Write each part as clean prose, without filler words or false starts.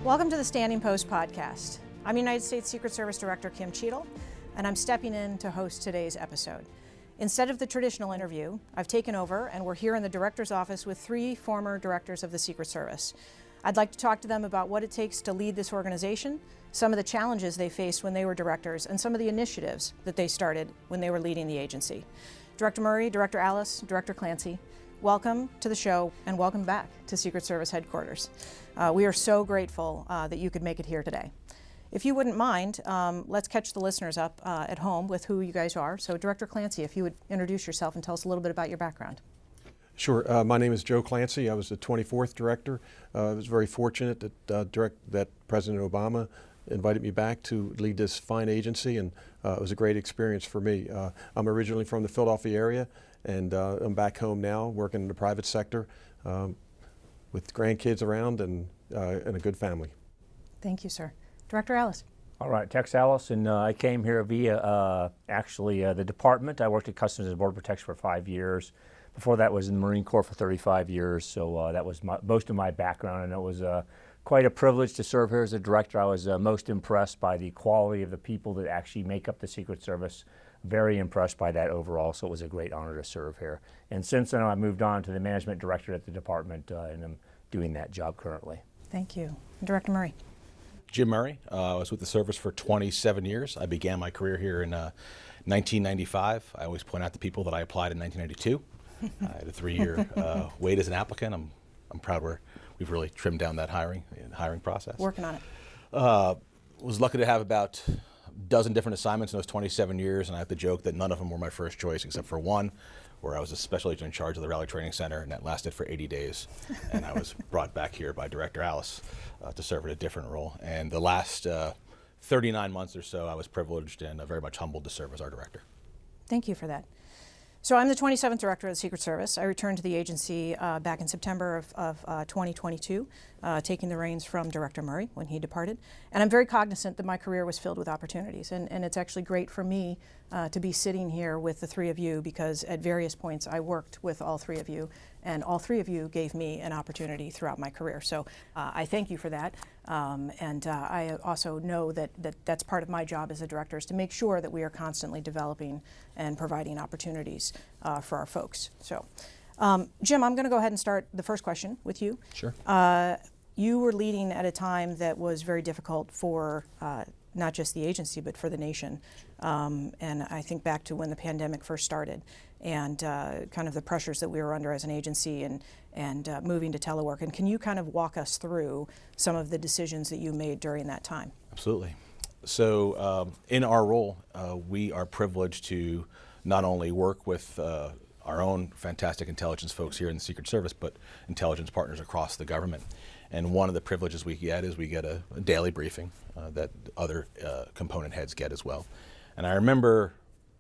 Welcome to the Standing Post podcast. I'm United States Secret Service Director Kim Cheatle, and I'm stepping in to host today's episode. Instead of the traditional interview, I've taken over and we're here in the director's office with three former directors of the Secret Service. I'd like to talk to them about what it takes to lead this organization, some of the challenges they faced when they were directors, and some of the initiatives that they started when they were leading the agency. Director Murray, Director Alles, Director Clancy, welcome to the show and welcome back to Secret Service headquarters. We are so grateful that you could make it here today. If you wouldn't mind, let's catch the listeners up at home with who you guys are. So Director Clancy, if you would introduce yourself and tell us a little bit about your background. Sure. My name is Joe Clancy. I was the 24th director. I was very fortunate that President Obama invited me back to lead this fine agency, and it was a great experience for me. I'm originally from the Philadelphia area, and I'm back home now working in the private sector with grandkids around and a good family. Thank you, sir. Director Alles. All right, Tex Alles, and I came here via the department. I worked at Customs and Border Protection for 5 years. Before that was in the Marine Corps for 35 years, so that was most of my background, and it was quite a privilege to serve here as a director. I was most impressed by the quality of the people that actually make up the Secret Service. Very impressed by that overall, so it was a great honor to serve here. And since then, I moved on to the management director at the department, and I'm doing that job currently. Thank you. Director Murray. Jim Murray. I was with the service for 27 years. I began my career here in 1995. I always point out to people that I applied in 1992. I had a 3-year wait as an applicant. I'm proud we've really trimmed down that hiring process. Working on it. Was lucky to have about a dozen different assignments in those 27 years, and I have to joke that none of them were my first choice except for one, where I was a special agent in charge of the Rally Training Center, and that lasted for 80 days. And I was brought back here by Director Alles to serve in a different role. And the last 39 months or so, I was privileged and very much humbled to serve as our director. Thank you for that. So I'm the 27th director of the Secret Service. I returned to the agency back in September of 2022, taking the reins from Director Murray when he departed. And I'm very cognizant that my career was filled with opportunities. And it's actually great for me to be sitting here with the three of you, because at various points I worked with all three of you, and all three of you gave me an opportunity throughout my career. So I thank you for that. And I also know that that's part of my job as a director, is to make sure that we are constantly developing and providing opportunities for our folks. So, Jim, I'm going to go ahead and start the first question with you. Sure. You were leading at a time that was very difficult for not just the agency, but for the nation. And I think back to when the pandemic first started, and kind of the pressures that we were under as an agency, and moving to telework. And can you kind of walk us through some of the decisions that you made during that time? Absolutely. So in our role, we are privileged to not only work with our own fantastic intelligence folks here in the Secret Service, but intelligence partners across the government. And one of the privileges we get is we get a daily briefing that other component heads get as well. And I remember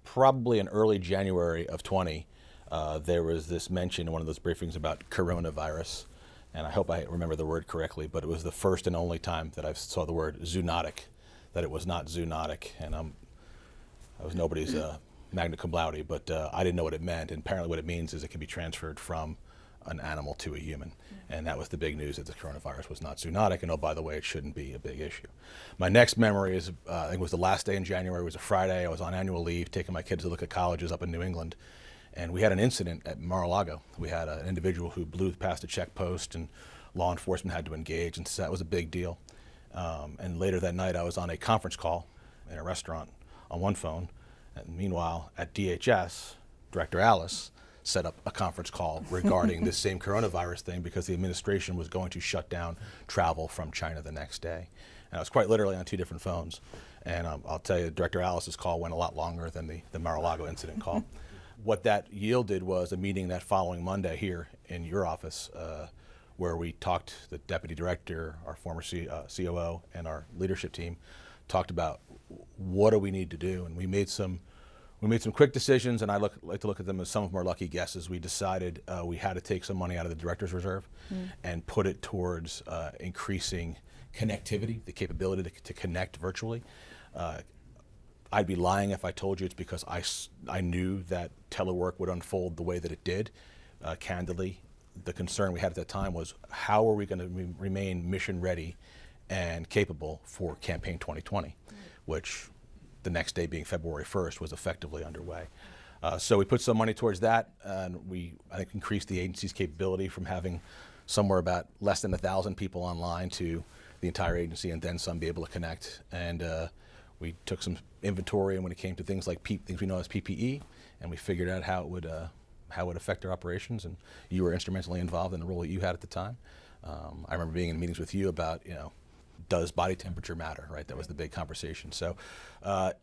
probably in early January of 20, there was this mention in one of those briefings about coronavirus. And I hope I remember the word correctly, but it was the first and only time that I saw the word zoonotic, that it was not zoonotic. And I was nobody's magna cum laude, but I didn't know what it meant. And apparently what it means is it can be transferred from an animal to a human. And that was the big news, that the coronavirus was not zoonotic, and oh, by the way, it shouldn't be a big issue. My next memory is, I think it was the last day in January. It was a Friday. I was on annual leave, taking my kids to look at colleges up in New England, and we had an incident at Mar-a-Lago. We had an individual who blew past a check post, and law enforcement had to engage, and so that was a big deal. And later that night, I was on a conference call in a restaurant on one phone, and meanwhile, at DHS, Director Alles set up a conference call regarding this same coronavirus thing, because the administration was going to shut down travel from China the next day. And I was quite literally on two different phones. And I'll tell you, Director Allis's call went a lot longer than the Mar-a-Lago incident call. What that yielded was a meeting that following Monday here in your office, where we talked, the deputy director, our former COO, and our leadership team talked about what do we need to do. And we made some quick decisions, and I like to look at them as some of them are lucky guesses. We decided we had to take some money out of the Director's Reserve and put it towards increasing connectivity, the capability to connect virtually. I'd be lying if I told you it's because I knew that telework would unfold the way that it did. Candidly, the concern we had at that time was, how are we going to remain mission ready and capable for campaign 2020, which the next day being February 1st was effectively underway. So we put some money towards that, and I think, increased the agency's capability from having somewhere about less than 1,000 people online to the entire agency and then some be able to connect. And we took some inventory, and when it came to things like things we know as PPE, and we figured out how it would affect our operations. And you were instrumentally involved in the role that you had at the time. I remember being in meetings with you about, does body temperature matter, right? That was the big conversation. So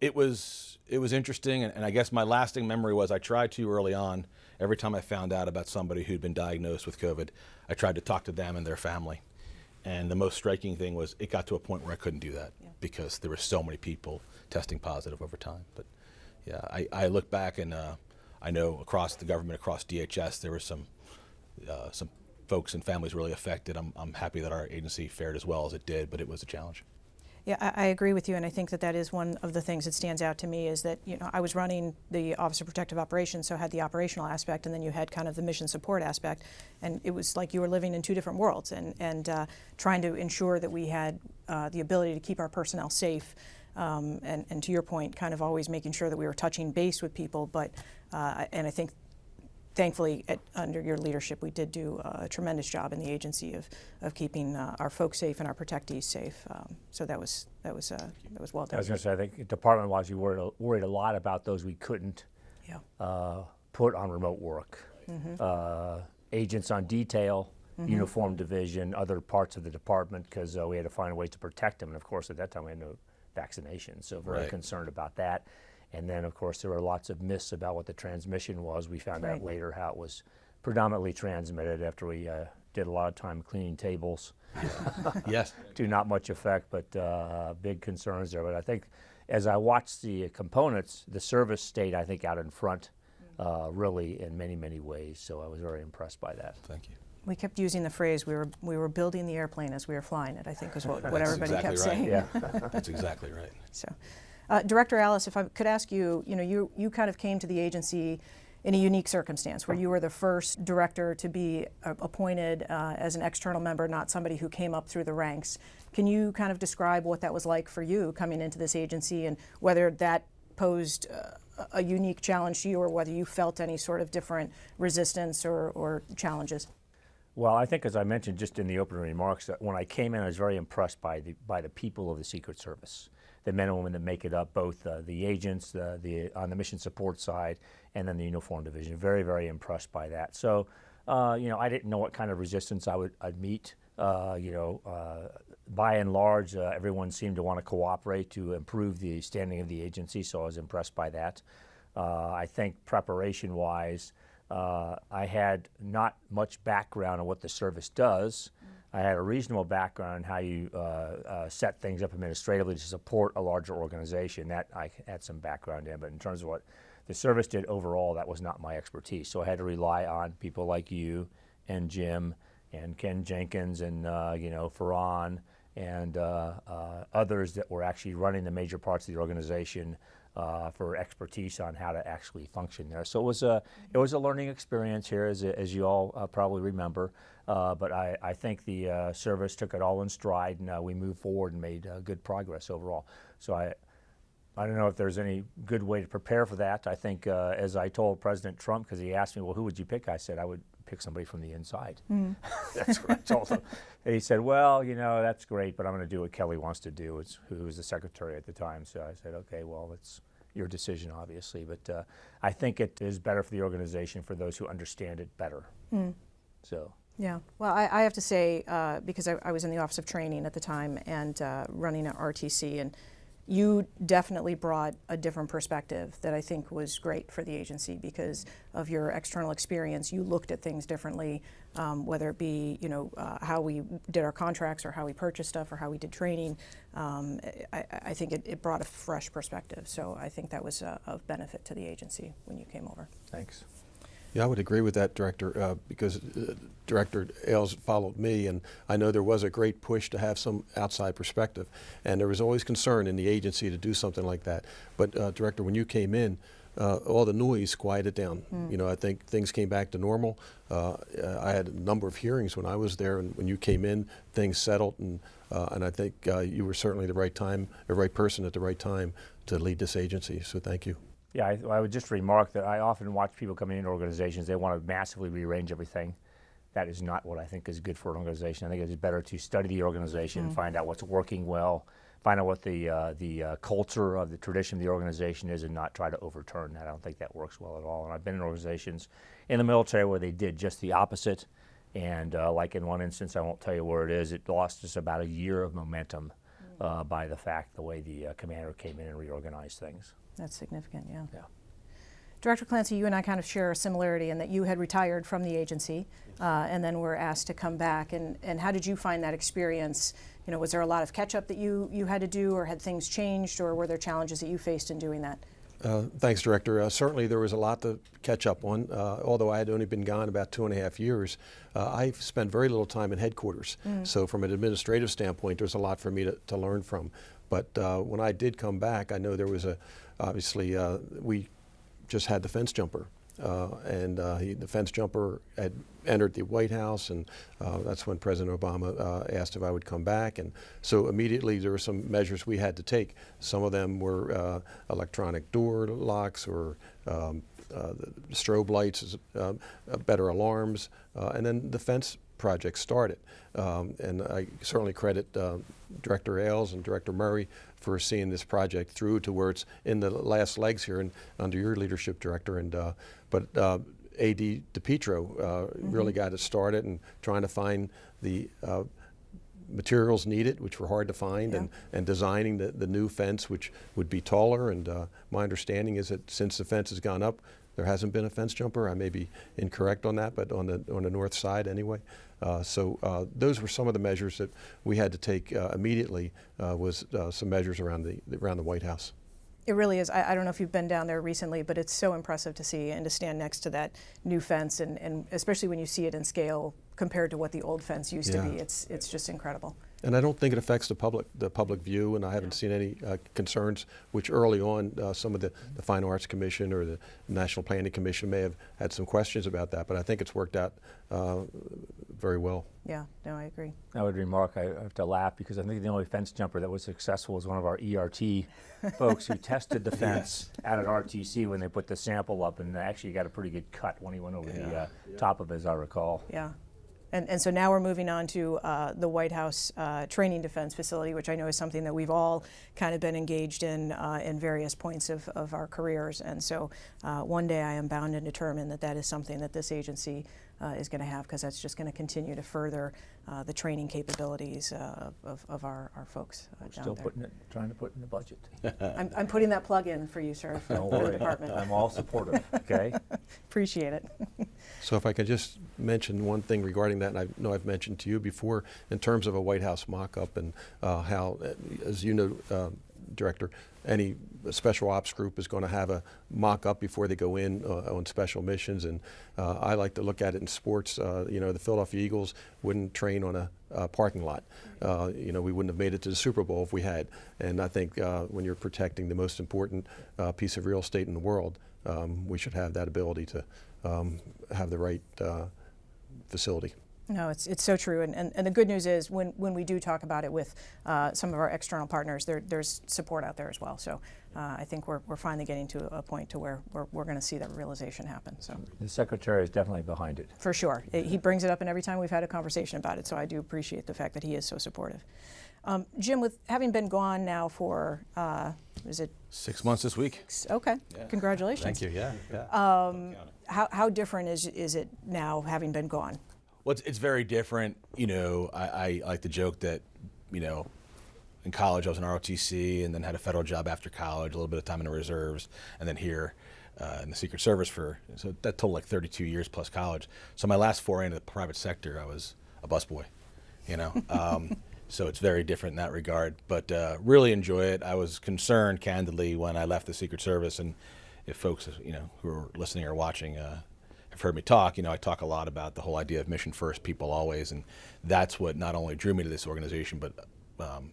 it was interesting, and I guess my lasting memory was I tried to early on, every time I found out about somebody who'd been diagnosed with COVID, I tried to talk to them and their family. And the most striking thing was it got to a point where I couldn't do that because there were so many people testing positive over time. But yeah, I look back and I know across the government, across DHS, there were some folks and families really affected. I'm happy that our agency fared as well as it did, but it was a challenge. Yeah, I agree with you, and I think that is one of the things that stands out to me is that, I was running the Office of Protective Operations, so I had the operational aspect, and then you had kind of the mission support aspect, and it was like you were living in two different worlds, and trying to ensure that we had the ability to keep our personnel safe, and to your point, kind of always making sure that we were touching base with people, but, and I think thankfully, under your leadership, we did do a tremendous job in the agency of keeping our folks safe and our protectees safe. So that was well done. I was going to say, I think department-wise, we worried a lot about those we couldn't put on remote work. Agents on detail, uniform division, other parts of the department, because we had to find ways to protect them. And of course, at that time, we had no vaccination, so very concerned about that. And then, of course, there were lots of myths about what the transmission was. We found out later how it was predominantly transmitted after we did a lot of time cleaning tables. Yes. To not much effect, but big concerns there. But I think as I watched the components, the service stayed, I think, out in front really in many, many ways. So I was very impressed by that. Thank you. We kept using the phrase, we were building the airplane as we were flying it, I think was what everybody kept saying. Yeah, that's exactly right. So. Director Alles, if I could ask you, you kind of came to the agency in a unique circumstance where you were the first director to be appointed as an external member, not somebody who came up through the ranks. Can you kind of describe what that was like for you coming into this agency and whether that posed a unique challenge to you or whether you felt any sort of different resistance or challenges? Well, I think, as I mentioned just in the opening remarks, that when I came in, I was very impressed by the people of the Secret Service, the men and women that make it up, both the agents, on the mission support side, and then the uniform division. Very, very impressed by that. So, I didn't know what kind of resistance I'd meet. By and large, everyone seemed to want to cooperate to improve the standing of the agency, so I was impressed by that. I think preparation-wise, I had not much background on what the service does. I had a reasonable background on how you set things up administratively to support a larger organization. That I had some background in, but in terms of what the service did overall, that was not my expertise. So I had to rely on people like you and Jim and Ken Jenkins and Farhan and others that were actually running the major parts of the organization for expertise on how to actually function there. So it was a learning experience here, as you all probably remember. But I think the service took it all in stride, and we moved forward and made good progress overall. So I don't know if there's any good way to prepare for that. I think as I told President Trump, because he asked me, well, who would you pick? I said I would pick somebody from the inside. That's what I told him. And he said, well, that's great, but I'm going to do what Kelly wants to do, who was the secretary at the time. So I said, okay, well, it's your decision, obviously. But I think it is better for the organization for those who understand it better. So. Yeah, well, I have to say, because I was in the Office of Training at the time and running an RTC, and you definitely brought a different perspective that I think was great for the agency because of your external experience. You looked at things differently, whether it be how we did our contracts or how we purchased stuff or how we did training. I think it brought a fresh perspective. So I think that was of benefit to the agency when you came over. Thanks. Yeah, I would agree with that, Director, because Director Ailes followed me, and I know there was a great push to have some outside perspective, and there was always concern in the agency to do something like that. But Director, when you came in, all the noise quieted down. You know, I think things came back to normal. I had a number of hearings when I was there, and when you came in, things settled, and I think you were certainly the right person at the right time to lead this agency. So thank you. Yeah, I would just remark that I often watch people coming into organizations, they want to massively rearrange everything. That is not what I think is good for an organization. I think it's better to study the organization, find out what's working well, find out what the culture of the tradition of the organization is, and not try to overturn that. I don't think that works well at all. And I've been in organizations in the military where they did just the opposite. And like in one instance, I won't tell you where it is, it lost us about a year of momentum by the way the commander came in and reorganized things. That's significant, yeah. Yeah. Director Clancy, you and I kind of share a similarity in that you had retired from the agency and then were asked to come back. And how did you find that experience? You know, was there a lot of catch up that you had to do, or had things changed, or were there challenges that you faced in doing that? Thanks, Director. Certainly there was a lot to catch up on. Although I had only been gone about 2.5 years, I spent very little time in headquarters. So from an administrative standpoint, there's a lot for me to learn from. But when I did come back, I know there was obviously we just had the fence jumper. The fence jumper had entered the White House, and that's when President Obama asked if I would come back. And so immediately there were some measures we had to take. Some of them were electronic door locks, or strobe lights, better alarms, and then the fence project started. And I certainly credit Director Ailes and Director Murray for seeing this project through to where it's in the last legs here, and under your leadership, Director. And but A.D. DePietro really got it started, and trying to find the materials needed, which were hard to find, and designing the new fence, which would be taller. And my understanding is that since the fence has gone up, there hasn't been a fence jumper. I may be incorrect on that, but on the north side anyway. So those were some of the measures that we had to take immediately. Was some measures around the White House. It really is. I don't know if you've been down there recently, but it's so impressive to see and to stand next to that new fence, and especially when you see it in scale compared to what the old fence used to be. It's just incredible. And I don't think it affects the public view, and I haven't seen any concerns, which early on some of the Fine Arts Commission or the National Planning Commission may have had some questions about that, but I think it's worked out very well. Yeah, no, I agree. I would remark, I have to laugh because I think the only fence jumper that was successful was one of our ERT folks who tested the fence out at RTC when they put the sample up, and actually got a pretty good cut when he went over the top of it, as I recall. Yeah. And so now we're moving on to the White House Training Defense Facility, which I know is something that we've all kind of been engaged in various points of our careers. And so one day I am bound and determined that is something that this agency is going to have, because that's just going to continue to further the training capabilities of our folks down there. Trying to put in the budget. I'm putting that plug in for you, sir, for the department. I'm all supportive, okay? Appreciate it. So if I could just mention one thing regarding that, and I know I've mentioned to you before, in terms of a White House mock-up, and how, as you know, Director, any special ops group is going to have a mock-up before they go in on special missions, and I like to look at it in sports. You know, the Philadelphia Eagles wouldn't train on a parking lot. You know, we wouldn't have made it to the Super Bowl if we had. And I think when you're protecting the most important piece of real estate in the world, we should have that ability to have the right facility. No, it's so true, and the good news is when we do talk about it with some of our external partners, there's support out there as well. So I think we're finally getting to a point to where we're going to see that realization happen. So the Secretary is definitely behind it. For sure. He brings it up, and every time we've had a conversation about it, so I do appreciate the fact that he is so supportive. Jim, with having been gone now for, is it 6 months this week? Okay, yeah. Congratulations. Thank you, yeah. How different is it now having been gone? Well, it's very different. You know, I like to joke that, you know, in college I was in ROTC and then had a federal job after college, a little bit of time in the reserves, and then here in the Secret Service so that totaled like 32 years plus college. So my last foray into the private sector, I was a busboy, you know. So it's very different in that regard, but really enjoy it. I was concerned, candidly, when I left the Secret Service, and if folks, you know, who are listening or watching have heard me talk, you know, I talk a lot about the whole idea of mission first, people always, and that's what not only drew me to this organization, but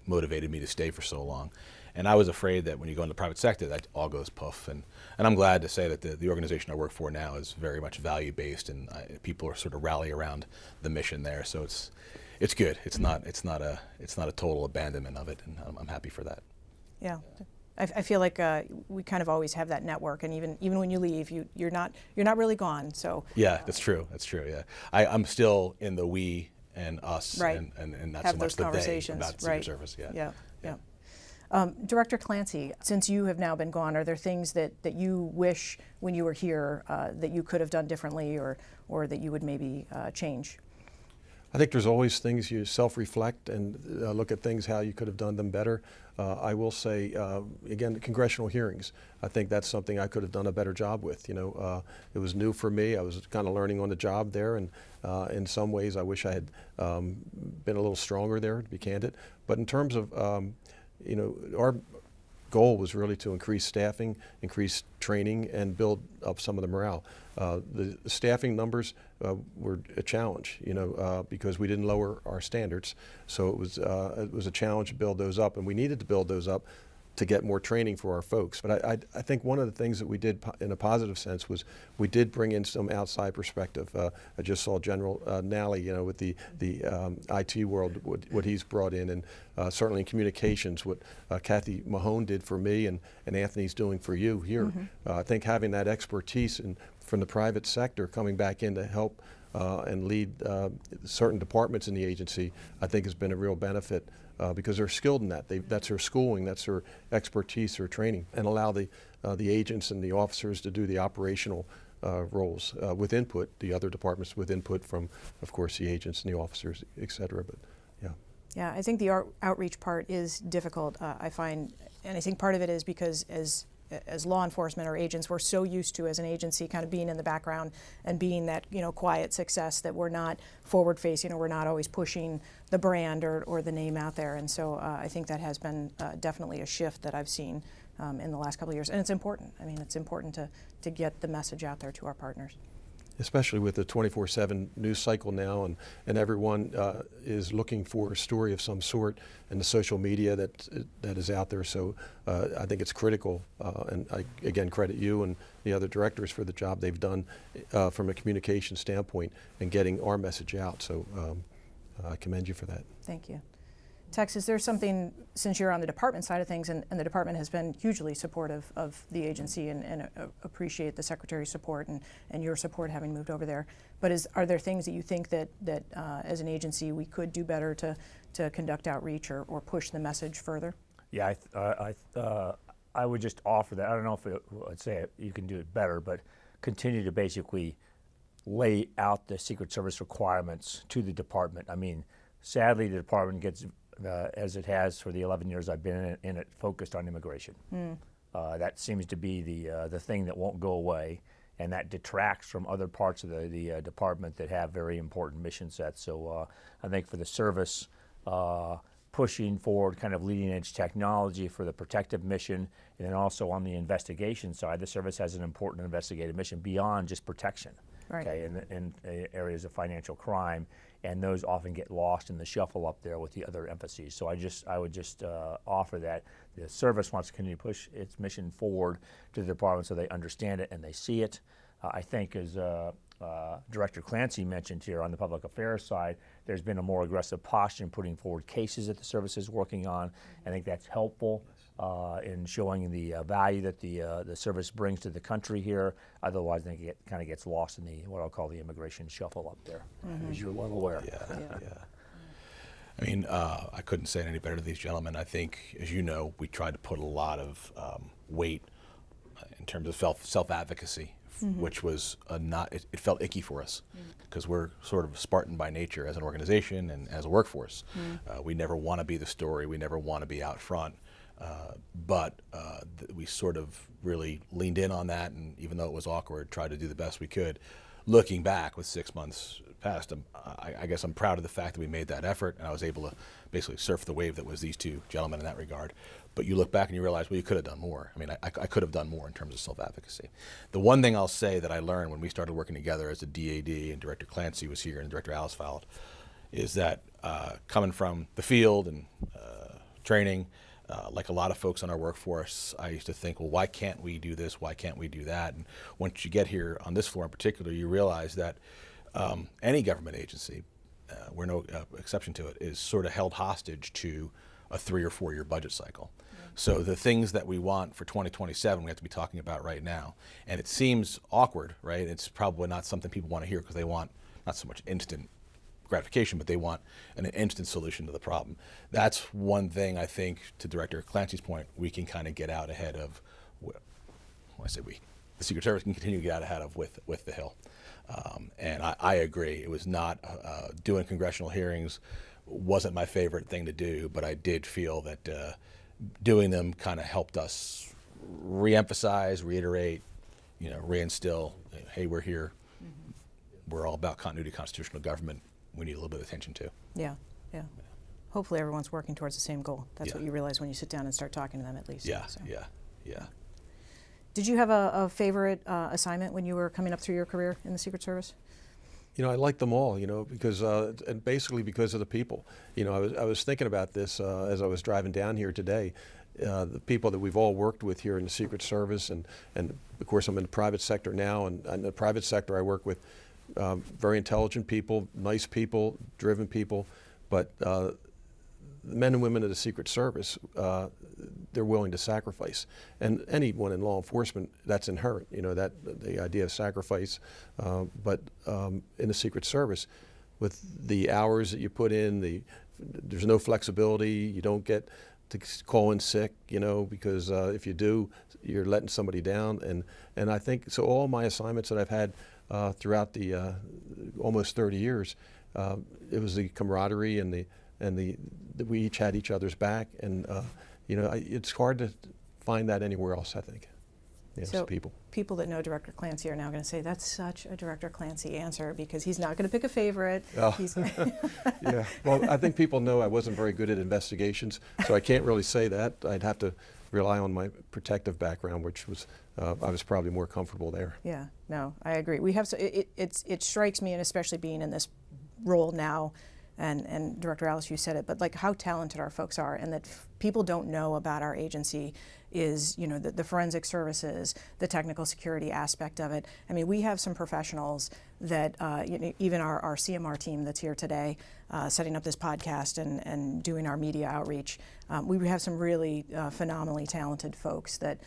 motivated me to stay for so long. And I was afraid that when you go into the private sector, that all goes poof. And I'm glad to say that the organization I work for now is very much value-based, and people are sort of rally around the mission there. So it's good. It's not a total abandonment of it, and I'm happy for that. Yeah. I feel like we kind of always have that network, and even when you leave, you're not really gone. So yeah, that's true. That's true. Yeah, I'm still in the we and us, right. and not have so those much the they conversations. about Right. Secret Service. Yeah. Director Clancy, since you have now been gone, are there things that you wish when you were here that you could have done differently, or that you would maybe change? I think there's always things you self-reflect and look at things how you could have done them better. I will say, again, the congressional hearings. I think that's something I could have done a better job with. You know, it was new for me. I was kind of learning on the job there, and in some ways, I wish I had been a little stronger there, to be candid. But in terms of, you know, our goal was really to increase staffing, increase training, and build up some of the morale. The staffing numbers were a challenge, you know, because we didn't lower our standards. So it was a challenge to build those up, and we needed to build those up to get more training for our folks. But I think one of the things that we did in a positive sense was we did bring in some outside perspective. I just saw General Nally, you know, with the IT world, what he's brought in, and certainly in communications, what Kathy Mahone did for me and Anthony's doing for you here. Mm-hmm. I think having that expertise from the private sector coming back in to help and lead certain departments in the agency, I think has been a real benefit. Because they're skilled in that. That's their schooling, that's their expertise, their training, and allow the agents and the officers to do the operational roles with input, the other departments with input from, of course, the agents and the officers, et cetera. But yeah. Yeah, I think the outreach part is difficult, I find, and I think part of it is because as law enforcement or agents, we're so used to, as an agency, kind of being in the background and being that, you know, quiet success, that we're not forward facing, or we're not always pushing the brand or the name out there. And so I think that has been definitely a shift that I've seen in the last couple of years. And it's important. I mean, it's important to get the message out there to our partners. Especially with the 24/7 news cycle now, and everyone is looking for a story of some sort in the social media that is out there. So I think it's critical, and I again credit you and the other directors for the job they've done from a communication standpoint and getting our message out. So I commend you for that. Thank you. Tex, is there something, since you're on the department side of things, and the department has been hugely supportive of the agency and appreciate the Secretary's support and your support having moved over there, but are there things that you think that as an agency we could do better to conduct outreach or push the message further? Yeah, I would just offer that. I don't know if I'd say you can do it better, but continue to basically lay out the Secret Service requirements to the department. I mean, sadly, the department gets, as it has for the 11 years I've been in it, focused on immigration. That seems to be the thing that won't go away, and that detracts from other parts of the department that have very important mission sets. So I think for the service, pushing forward kind of leading edge technology for the protective mission, and then also on the investigation side, the service has an important investigative mission beyond just protection. Right. Okay, in areas of financial crime, and those often get lost in the shuffle up there with the other emphases. So I would just offer that the service wants to continue to push its mission forward to the department so they understand it and they see it. I think, as Director Clancy mentioned here on the public affairs side, there's been a more aggressive posture in putting forward cases that the service is working on. I think that's helpful in showing the value that the service brings to the country here. Otherwise, I think it kind of gets lost in what I'll call the immigration shuffle up there, as you're well aware. Yeah. I mean, I couldn't say it any better to these gentlemen. I think, as you know, we tried to put a lot of weight in terms of self-advocacy, which was it felt icky for us because we're sort of Spartan by nature as an organization and as a workforce. We never want to be the story. We never want to be out front. But we sort of really leaned in on that, and even though it was awkward, tried to do the best we could. Looking back with 6 months past, I guess I'm proud of the fact that we made that effort, and I was able to basically surf the wave that was these two gentlemen in that regard. But you look back and you realize, well, you could have done more. I mean, I could have done more in terms of self-advocacy. The one thing I'll say that I learned when we started working together as a DAD, and Director Clancy was here and Director Alles filed, is that coming from the field and training, like a lot of folks in our workforce, I used to think, well, why can't we do this? Why can't we do that? And once you get here on this floor in particular, you realize that any government agency, we're no exception to it, is sort of held hostage to a 3 or 4 year budget cycle. So the things that we want for 2027, we have to be talking about right now. And it seems awkward, right? It's probably not something people want to hear because they want not so much instant gratification, but they want an instant solution to the problem. That's one thing I think, to Director Clancy's point, we can kind of get out ahead of. When I say we, the Secret Service can continue to get out ahead of with the Hill. And I agree. It was not doing congressional hearings wasn't my favorite thing to do, but I did feel that doing them kind of helped us reemphasize, reiterate, reinstill. Hey, we're here. We're all about continuity of constitutional government. We need a little bit of attention too. Yeah. Hopefully everyone's working towards the same goal. That's what you realize when you sit down and start talking to them, at least. Yeah. Did you have a favorite assignment when you were coming up through your career in the Secret Service? I like them all, because and basically because of the people. I was thinking about this as I was driving down here today. The people that we've all worked with here in the Secret Service, and of course I'm in the private sector now, and in the private sector I work with very intelligent people, nice people, driven people, but the men and women of the Secret Service, they're willing to sacrifice. And anyone in law enforcement, that's inherent, that the idea of sacrifice. But in the Secret Service, with the hours that you put in, there's no flexibility. You don't get to call in sick, because if you do, you're letting somebody down. And I think, so all my assignments that I've had throughout the almost 30 years, it was the camaraderie and we each had each other's back, and it's hard to find that anywhere else, I think. So people that know Director Clancy are now going to say that's such a Director Clancy answer, because he's not going to pick a favorite. Oh. Yeah, well, I think people know I wasn't very good at investigations, so I can't really say that. I'd have to rely on my protective background, which was I was probably more comfortable there. Yeah, no, I agree. We have it strikes me, and especially being in this role now, and Director Alles, you said it, but like how talented our folks are, and that people don't know about our agency is, the forensic services, the technical security aspect of it. I mean, we have some professionals that, even our CMR team that's here today, setting up this podcast and doing our media outreach, we have some really phenomenally talented folks that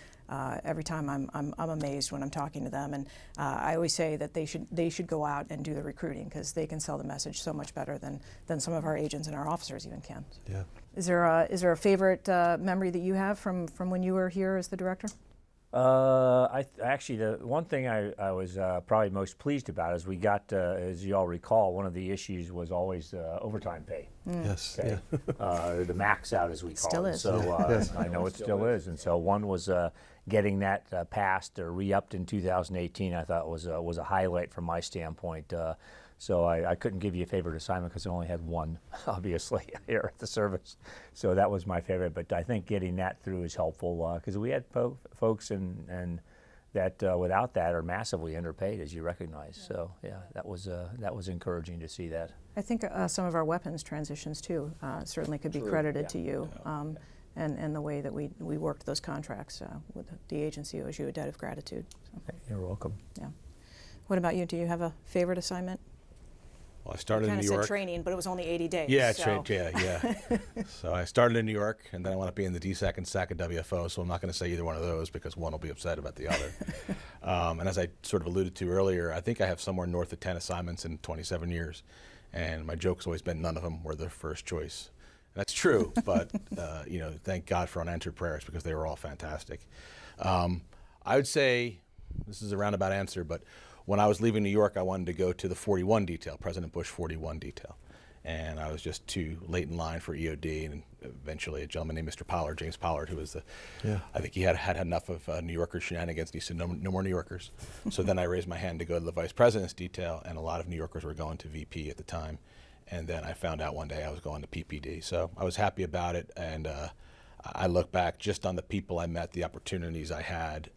every time I'm amazed when I'm talking to them, and I always say that they should go out and do the recruiting, because they can sell the message so much better than some of our agents and our officers even can. Yeah. Is there a favorite memory that you have from when you were here as the director? Actually, the one thing I was probably most pleased about is we got, as you all recall, one of the issues was always overtime pay. Yes. Okay. Yeah. The max out, as we call Still it. is. So Yes. I know it still is. And so one was getting that passed or re-upped in 2018. I thought was a highlight from my standpoint. So I couldn't give you a favorite assignment because I only had one, obviously, here at the service. So that was my favorite. But I think getting that through is helpful, because we had folks and that without that are massively underpaid, as you recognize. So yeah, that was encouraging to see that. I think some of our weapons transitions too certainly could be credited to you, and the way that we worked those contracts with the agency owes you a debt of gratitude. So. You're welcome. Yeah. What about you? Do you have a favorite assignment? Well, I started in New York. Said training, but it was only 80 days. Yeah, so. yeah. So I started in New York, and then I wound up being the DSAC and SAC at WFO, so I'm not going to say either one of those because one will be upset about the other. And as I sort of alluded to earlier, I think I have somewhere north of 10 assignments in 27 years, and my joke's always been none of them were the first choice. And that's true, but thank God for unanswered prayers, because they were all fantastic. I would say, this is a roundabout answer, but when I was leaving New York, I wanted to go to the 41 detail, President Bush 41 detail. And I was just too late in line for EOD, and eventually a gentleman named Mr. Pollard, James Pollard, who was I think he had enough of New Yorker shenanigans, and he said, no more New Yorkers. So then I raised my hand to go to the Vice President's detail, and a lot of New Yorkers were going to VP at the time. And then I found out one day I was going to PPD. So I was happy about it, and I look back just on the people I met, the opportunities I had.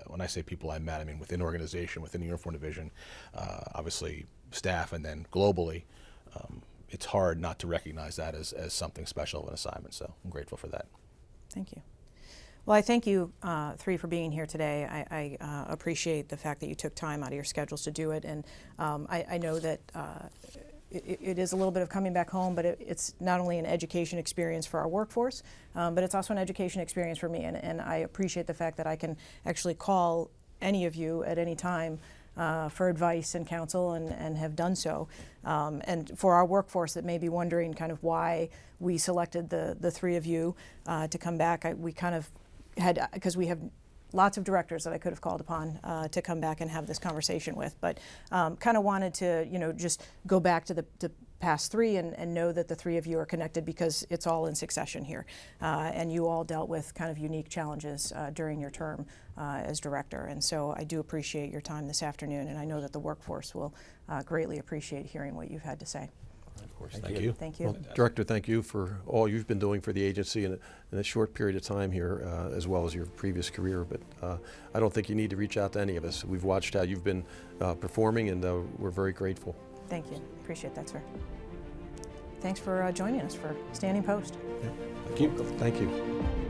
When I say people I met, I mean within organization, within the Uniform Division, obviously staff, and then globally. It's hard not to recognize that as something special of an assignment, so I'm grateful for that. Thank you. Well, I thank you three for being here today. I appreciate the fact that you took time out of your schedules to do it, and I know that it is a little bit of coming back home, but it's not only an education experience for our workforce, but it's also an education experience for me, and I appreciate the fact that I can actually call any of you at any time for advice and counsel, and have done so. And for our workforce that may be wondering kind of why we selected the three of you to come back, we kind of had, because we have lots of directors that I could have called upon to come back and have this conversation with, but kind of wanted to, just go back to the past three and know that the three of you are connected because it's all in succession here. And you all dealt with kind of unique challenges during your term as director. And so I do appreciate your time this afternoon, and I know that the workforce will greatly appreciate hearing what you've had to say. Of course. Thank you. Thank you. Well, Director, thank you for all you've been doing for the agency in a short period of time here, as well as your previous career. But I don't think you need to reach out to any of us. We've watched how you've been performing, and we're very grateful. Thank you. Appreciate that, sir. Thanks for joining us for Standing Post. Yeah. Thank you. Thank you.